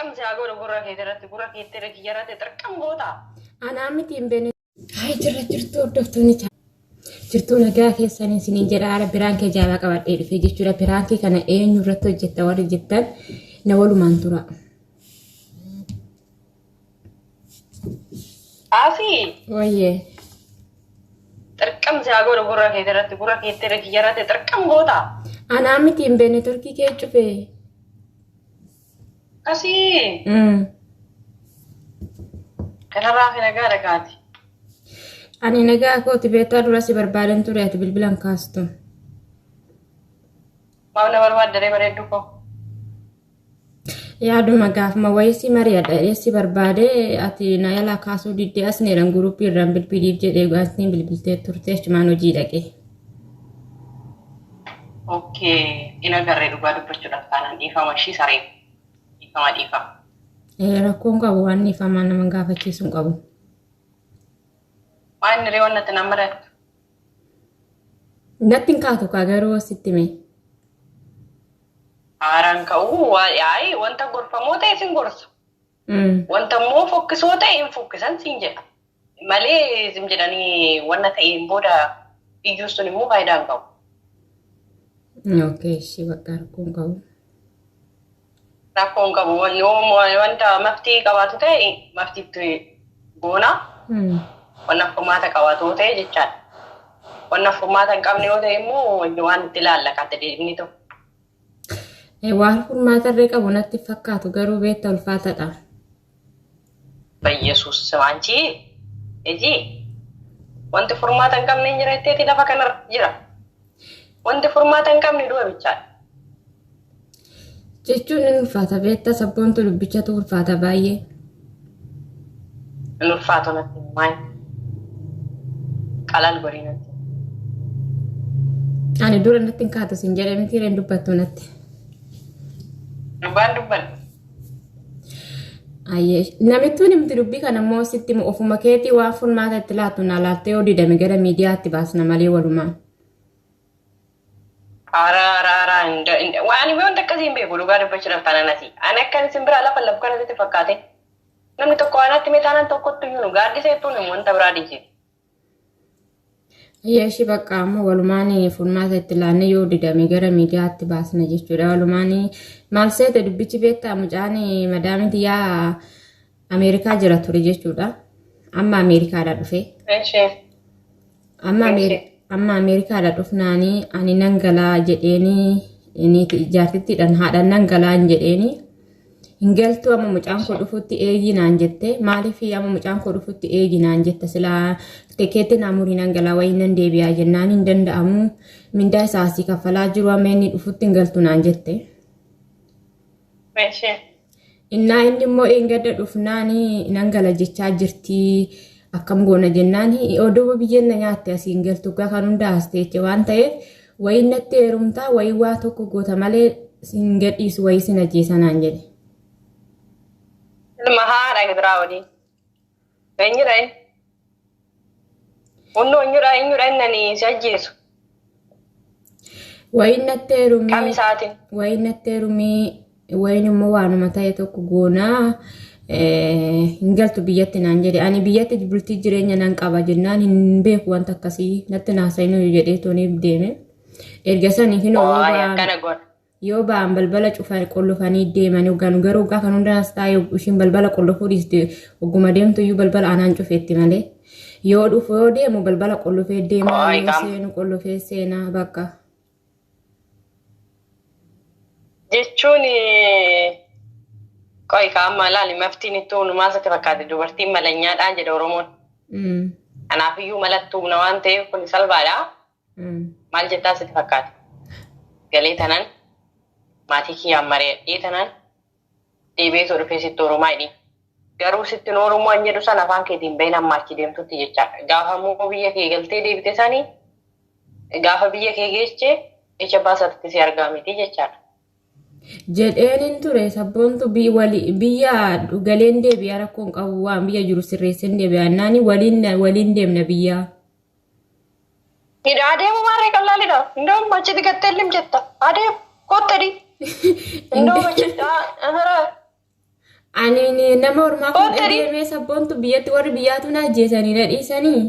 Terkam jago gurra keetere kiyarate terkam goota. Anaa miti hin beekne. Hai jirtu hordoftoonni jirtuu nagaa keessanii isiniin jedha haala biraankii jaabaa qabadhee dhufee jechuudha. Biraankii kana eenyu irratti hojjetta warri jettan na walumaan tura. Asii. Wayyee. Terkam jago gurra keetere kiyarate terkam goota. Anaa miti hin beekne turkii kee cufee. Asii. Kanarraa fi nagaa dhagaati. Ani nagaa kooti beektaa dura si barbaadan ture ati bilbilan kaastu. Maamna barbaaddaree bareeddu koo. Yaaduma gaafuma wayisi mari'adha si barbaade ati na yala kaasuu diddee as neeran guruppii irraan bilbiliif jedhee gaasni bilbiltee turte achumaan hojii dhaqe. Okay, ina garee dhugaa dubbachuudhaaf taanaan dhiifama ishii saree. Dhiifama. Rakkoon qabu waan dhiifamaa nama gaafachiisu hin qabu. Waan inni reewwan natti nama madaqtu. Natti hin kaatu kaa garuu sitti mee. Haaraan ka'uu yaa'i wanta gorfamoo ta'e sin gorsa. Wanta immoo fokkisoo ta'e hin fokkisan sin jedha. Malee sim jedhanii wanta ta'een booda iyyuu sun immoo faayidaa hin qabu. Okay, ishee bakka rakkoon qabu. Rakkoon qabu wanta maftii qabaatu ta'e maftiitti goona. Wanna furmaata qabaatu ta'e jechaadha. Wanna furmaata hin qabne yoo ta'e immoo waan itti laallaqaatti deemni ta'u. Waan furmaata irree qabu natti fakkaatu garuu beektaa ulfaataadha. Yesuus simaanchi ejii wanti furmaata hin qabne jira jetteeti lafa kanarra jira. Wanti furmaata hin qabne du'a bichaadha. Jechuun inni ulfaata beektaa sabboontu dubbichatu ulfaata baay'ee. Inni ulfaatu natti maayii. Qalal godhii natti. Ani dura natti hin kaatu sin jedhee miti irreen dubbattu natti. Dubbannu. Namittuun himti dubbii kana immoo sitti ofuma keetii waan furmaata itti laattu naa laattee yoo didame gara miidiyaatti baasna malee walumaa. Waan wanta akkasii hin beeku dhugaa dubbachuudhaaf taanaan asii. Ani akkan isin biraa lafa lafa kanatti fakkaate. Namni tokko waan atti meetaanan tokkotti iyyuu gaaddiseettuun wanta biraa dhiisiti. Yeeshi bakka ammoo walumaan furmaata itti laannee yoo didame gara miidiyaatti baasna jechuudha. Walumaan maal seete dubbichi beektaa mucaan madaamiti yaa Ameerikaa jira ture jechuudha. Amma Ameerikaadha dhufe. Amma Ameerikaadha dhufnaanii ani nan galaa jedheeni jaartittiidhaan haadhaan nan galaa jedheeni. Hingaltuu amma mucaan koo dhufutti eeginaan jette maaliif amma mucaan koo dhufutti eeginaan jette silaa tekeetti naamurii nan galaa wayii nan deebi'aa jennaan hin danda'amu mindaa isaasii kaffalaa jiru amma inni dhufutti hingaltu naan jette. Innaa inni immoo eeggadda dhufnaanii nan gala jechaa jirtii akkam goona jennaan odoo biyyeen na nyaatte asii hingaltu kan hundaas teeche waan ta'eef wayii natti heerumtaa wayii waa tokko goota malee hin gadhiisu wayii sin ajjeesa naan jedhe. Mahaadha gibiraa waliin. Eenyudha? Hunnoo eenyudha innanii si ajjeesu. Wayin natteerumii. Kamisaatiin. Wayin natteerumii wayin immoo waanuma ta'e tokko goonaa hingaltu biyyatti naan jedhe. Ani biyyatti bultii jireenya nan qaba jennaan hin beeku wanta akkasii natti naasayinuu jedhee tooniif deeme. Erga sanii hin yoo ba'an balbala qollofanii deeman yookaan garuu kan hundaas taa'ee ishiin balbala qollofuu dhiiste ogguma deemtu iyyuu balbala anaan cufeetti malee yoo dhufu yoo deemu balbala qollofee deemaa yoo seenu qollofee seenaa bakka. Jechuun qo'i kaa'ammaa laali maftiin itti uumamaa isatti fakkaate dubartiin malanyaadhaan jedha Oromoon. Kanaaf iyyuu malattuu na waan ta'eef kun salphaadha. Maal jettaa isatti fakkaate? Galee tanan. Maatii kiyyaan mari'adhee tanaan deebi'ee dhufee sitti Oromaa jedhi. Garuu sitti Oromoo jedhu sana afaan keetiin bahin amma achi deemtutti jechaadha. Gaafa immoo biyya kee galtee deebite sanii gaafa biyya kee geessee ija baasatti si argaa miti jechaadha. Jedheen ture sabboontu biyya galeen deebi'aa rakkoon qabu waan biyya jiru sirreessin deebi'aa naani waliin deemna biyyaa. Adeemu maarree qallaalidha. Indoon achitti gattee lim jetta. Adeemu kottadi. Ani nama ormaa kun deemee sabboontu biyyatti warri biyyaatu na ajjeesanii na dhiisanii.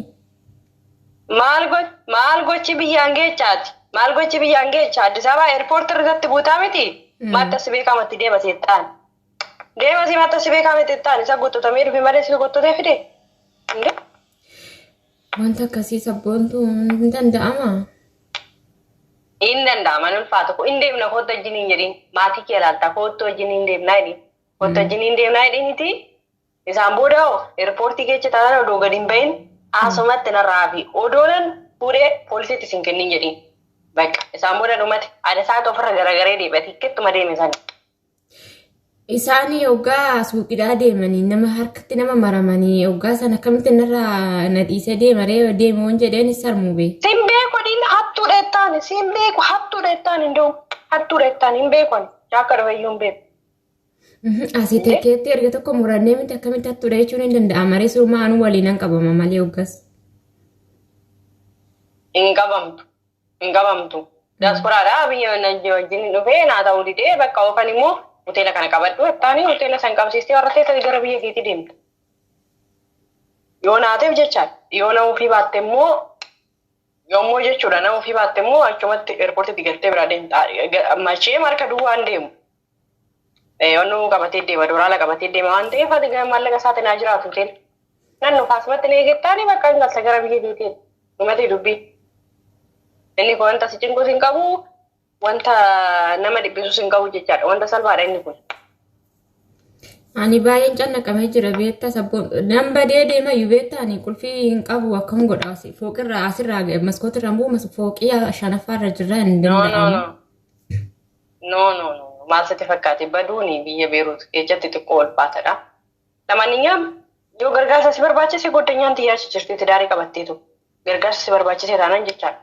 Maal gochi biyyaan geechaati? Maal gochi biyyaan geecha? Addis Ababa airport irratti buutaa miti? Matta si beekamatti deema seettaan. Deema si matta si beekamatti seettaan isa guututamee dhufi malee si guututee fide. Wanta akkasii sabboontu hin danda'ama. Hin danda'ama ni ulfaatu. Hin deemna kootu wajjin hin jedhin. Maatii kee ilaalta kootu wajjin hin deemnaa jedhin. Kootu wajjin hin deemnaa jedhiniti. Isaan booda airportii keessa taa'an odoo gadi hin bahin asumatti narraa fi odoonan fuudhee poolisiitti isin kennin jedhin. Bakka isaan booda dhumate ada isaatu ofirra garagaree deebate ikkettuma deeme sana. Isaanii hoggaa suuqidhaa deemanii nama harkatti nama maramanii hoggaa sana akkamitti narraa na dhiisee deemuun jedheen sarmuu bee. Siin beeku dhiin hattuu dheettaan siin beeku hattuu dheettaan hin hattuu dheettaan hin beekon shaakka dhabayyuu hin beeku. Asii teekkeetti erga tokko murannee miti akkamitti hattuudha jechuun hin danda'ama. Maree surmaanuu waliin hin qabama malee hoggas. Hin qabamtu. Daasporaadhaa biyya wajjin dhufee naa ta'uu didee bakka oofan immoo hoteela kana qabadhu jettaanii hoteela san qabsiistee warra teessatti gara biyya keetii deemta. Yoo naateef jechaadha. Yoo nama ofii baatte immoo yommuu jechuudha nama ofii baatte immoo achumatti eerpoortiitti galtee biraa deemta. Machee marka duwwaan deemu. Yoonnuu qabatee deema dooraala qabatee deema waan ta'eef ati maallaqa isaatiin naa jiraatu hoteela. Nannu faasumatti na eeggattaanii bakka hin galta gara biyya keetiin. Dhumatee dubbii. Inni kun wanta si cinqus hin qabu, wanta nama dhiphisus hin qabu jechaadha. Wanta salphaadha inni kun. Ani baay'een cannaqamee jira beektaa sabboon. Nan badee deema iyyuu beektaa ani qulfii hin qabu akkam godhaas. Fooqirraa asirraa maskootirraa bu'u fooqii shanaffaarra jirra hin danda'amu. No. Maal sitti fakkaate baduuni biyya Beeruut keessatti xiqqoo ulfaatadha. Lammaaniyyaan yoo gargaarsa si barbaachise goddenyaan xiyyaarchi jirti tidaarii qabatteetu. Gargaarsa si barbaachise taanaan jechaadha.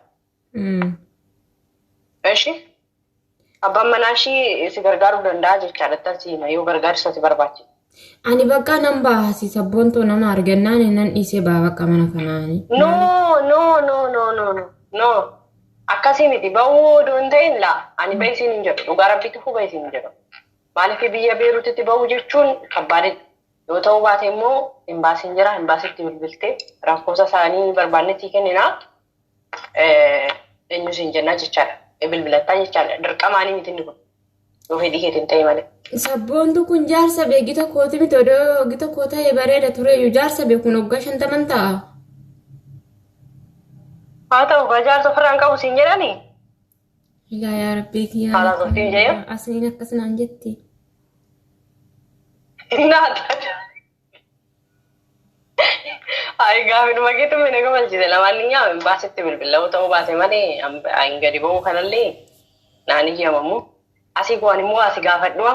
Eshi abbaan manaa ishii si gargaaruu danda'a jechaadha taasiima yoo gargaarsa si barbaachise. Ani bakka nan baasi sabboontuu nama argannaan nan dhiisee baa bakka mana kanaani. No. Akkasii miti ba'uu odoo hin ta'in laa ani baay'isiin hin jedhu dhugaa rabbiitti fuu baay'isiin hin jedhu. Maaliif biyya Beeruutitti ba'uu jechuun kabbaadidha. Yoo ta'uu baate immoo imbaasiin jira imbaasiitti bilbiltee lakkoofsa isaanii barbaannetti kenninaa. Eenyus hin jennaa jechaadha. Bilbilattaa jechaadha. Dirqamaanii miti inni kun. Yoo fedhii keetiin ta'e malee. Sabboontu kun jaarsa bee gita kooti miti odoo gita koo ta'e bareeda tureyyuu jaarsa bee kun waggaa 50 ta'a. Haa ta'u jaarsa ofirraan qabu siin jedhanii? Yaa rabbii kiyyaa. Haala turtiin jee? Asliin akkasinaan jetti. Ay gaafidhuma keetu mina gamalchise lamaaniyyaa imbaasitti bilbila yoo ta'uu baate malee hin gadi ba'uu kanallee naan iyyamamu. Asii kuwaan immoo asii gaafadhuwa.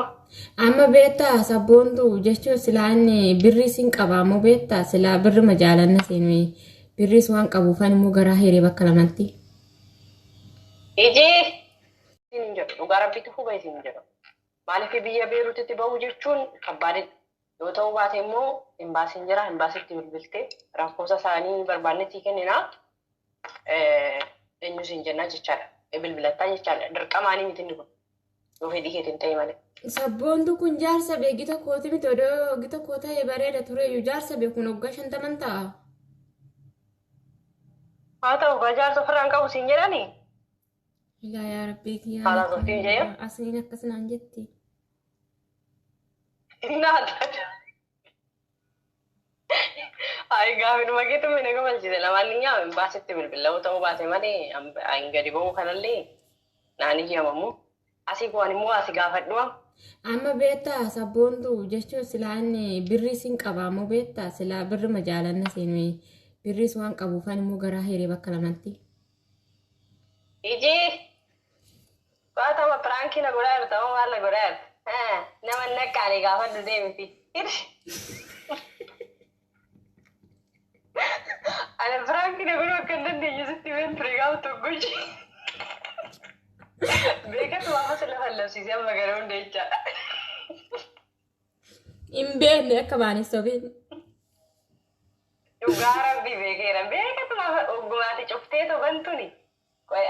Amma beektaa sabboontu jechuun silaa inni birrii siin qabaa moo beektaa silaa birri majaalanna seenuu birris waan qabuufan immoo garaa hiree bakka lamatti. Ijii siin jedhu dhugaa rabbiitti fuba isin jedhu. Maaliif biyya Beeruutitti ba'uu jechuun kabbaadidha. Yoo ta'uu baate immoo imbaasiin jira imbaasiitti bilbiltee lakkoofsa isaanii barbaannetti kenninaa. Eenyus hin jennaa jechaadha. Bilbilattaa jechaadha. Dirqamaanii miti inni kun. Yoo fedhii keetiin ta'e malee. Sabboontu kun jaarsa bee gita kooti miti odoo gita koo ta'e bareeda tureyyuu jaarsa bee kun waggaa 50 ta'a. Haa ta'u jaarsa ofirraan qabu siin jedhanii? Yaa rabbii kiyyaa. Haala turtiin jee? Asliin akkasinaan jetti. Ay gaafidhuma keetu mina gamalchise lamaaniyyaa imbaasitti bilbila yoo ta'uu baate malee hin gadi ba'uu kanallee naan iyyamamu. Asii kuwaan immoo asii gaafadhuwa. Amma beektaa sabboontu jechuun silaa inni birrii siin qabaa moo beektaa silaa birri majaalanna seenuu birris waan qabuufan immoo garaa hiree bakka lamatti. Ijii baatama piraankii na godhaa jirta moo maal na godhaa jirta? Nama nakkaanii gaafadhu deemti. Ani piraankii na godhuu akka hin dandeenye sitti been ture gaafa tokko ishee. Beekatu waamas lafa labsiisee amma gara hunda jechaadha. Hin beekne akka baanis sobiin. Dhugaa rabbii beekeera. Beekatu lafa ogummaatti cuftee tobantuni.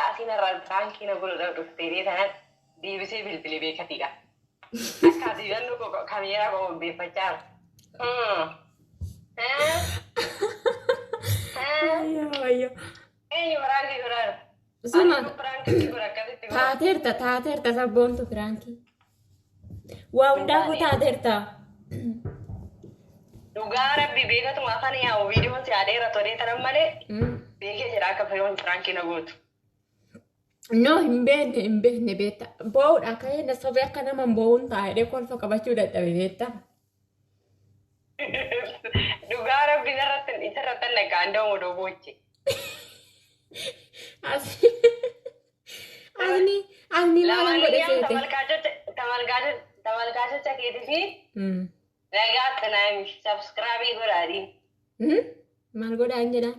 Asiin irraa piraankii na godhuudhaaf dhuftee sanatti deebisee bilbilee beekatiidha. Akkasii jannu kameeraa qopheeffachaa Ayyo. eenyu biraanki godhan Suma biraanki godha akkasitti godha taateerta sabboontu Firaanki. Waa hundaafuu taateerta. dhugaa rabbi beekatuma afaan yaa'u viidiyoon si adeera todee tanan malee beekee jira akka Firaanki na gootu. No, hin beekne beekta. Bo'uudha ka'ee na sobee akka nama bo'uun taa'ee kolfa qabachuu dadhabe beekta. Dhugaa rabbi isarratti nagaan da'oo doobochi. Asni maalan godhe seete. Tamalgaachota keetii fi nagaa xinaami sabskraabii godhaadhi. Maal godhaan jedhaan?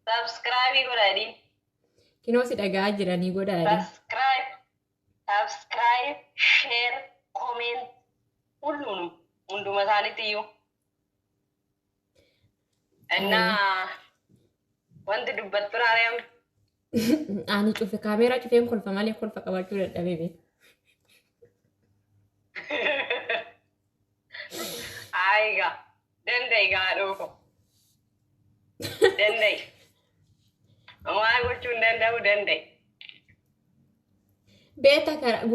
Sabskraabii godhaadhi. Kinoo si dhagaa jiranii godhaadhi. Subscribe, share, comment, hunduma isaaniitti iyyuu. Innaa wanti dubbattu raariyam. Ani cufe kaameeraa cufeen kolfa malee kolfa qabachuu dadhabee beeku. Aiga, dandai gaa dhufu. Dandai. Waan gochuun danda'u dandai. Beeta karaa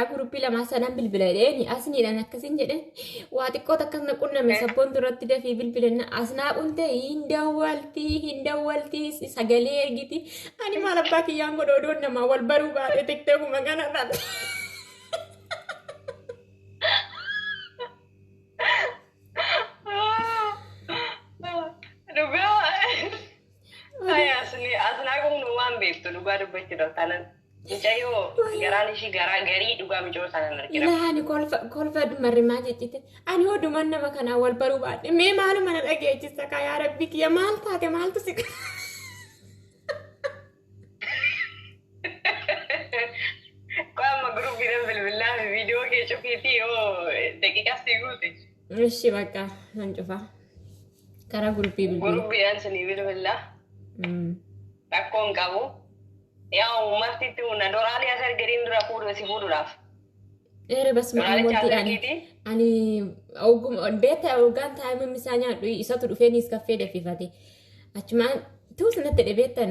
guruppii lamaa sanan bilbiladheeni asniidhaan akkasin jedhen waa xiqqoota akkasuma qunname sabboon duratti dafii bilbilanna asnaa quntee hin dawwaltii sagalee ergiti ani maal abbaa kiyyaan godha odoon namaa wal baruu baatee tiktookuma kanarratti. Asnaa kun waan beektu dhugaa dubbachuudha tanan. Mucayyoo garaan ishii garii dhugaa mijoo sanan argina. Ilaani kolfa marrimaa jechite ani oduman nama kanaa wal baruu baadhe mee maaluma na dhageechisa kaa yaa rabbi kiyya maal taate maaltu si Qaama gurubbiidhaan bilbilaa fi viidiyoo kee cufiitii yoo daqiiqaa si guute. Ishi bakka nan cufa karaa guruppii bilbilaa. Gurubbiidhaan sinii bilbilaa. Rakkoon qabu. Yaa uummattiitti hunda doraalee asar gadiin dura si fuudhuudhaaf. Basma ani beeta ogaan taa'imman isaa nyaadhu isatu dhufee niis kaffee daffifate. Achumaan tuus natti dhabeetta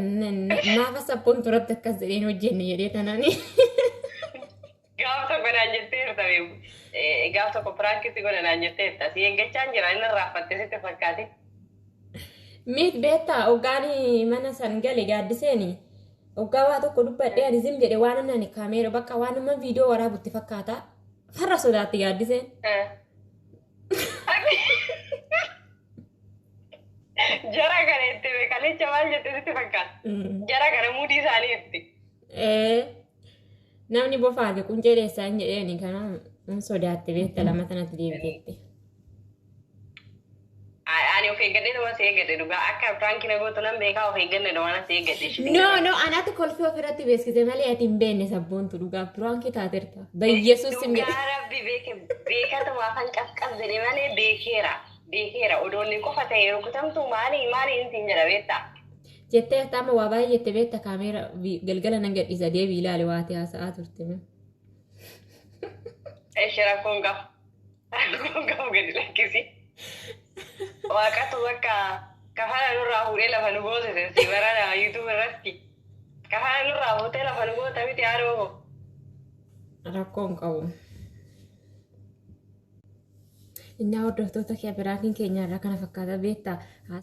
maafa sabboon turatti akkas jedheen hojjenne jedhee tanaani. Gaaf tokko naan jetteerta gaaf tokko piraankitti godha naan jetteerta si eeggachaan jira inni raaffatte sitti fakkaate. Miit beetta ogaan mana san gale gaaddiseeni. Ogaa waa tokko dubbadhee ani zim jedhe waan nani kaameera bakka waan nama viidiyoo waraabutti fakkaata. Farra sodaatti gaaddiseen. Jara kana itti beekalicha maal jette sitti fakkaata. Jara kana muudii isaanii itti. Namni bofaate quncee dheessaan jedheeni kana sodaatti beekta lama tanatti deebiteetti. Ani of eeggadhee nama si eeggadhe dhugaa akka Firaanki na gootu nan beekaa of eegganne nama si eeggadhe. No anatti kolfii ofirratti beeksise malee ati hin beekne sabboontu dhugaa Firaanki taateerta. Bayyesuus hin jedhe. Dhugaa rabbi beekatuma afaan qabqab jedhe malee beekeera odoonni qofa ta'e rukutamtu maali intiin jedha beektaa. Jettee amma waa baay'ee jette beekta kaameera galgala nan gadhiisa deebii ilaale waati haasa'aa turte. Rakkoon qabu gadi lakkisi. Waaqatu bakka kafana nurraa fuudhee lafa nu goosise si barana YouTube irratti kafana nurraa fuutee lafa nu goota miti haadhoo. Rakkoon qabu. Innaa hordoftoota kee biraatiin keenyarraa kana fakkaata beektaa.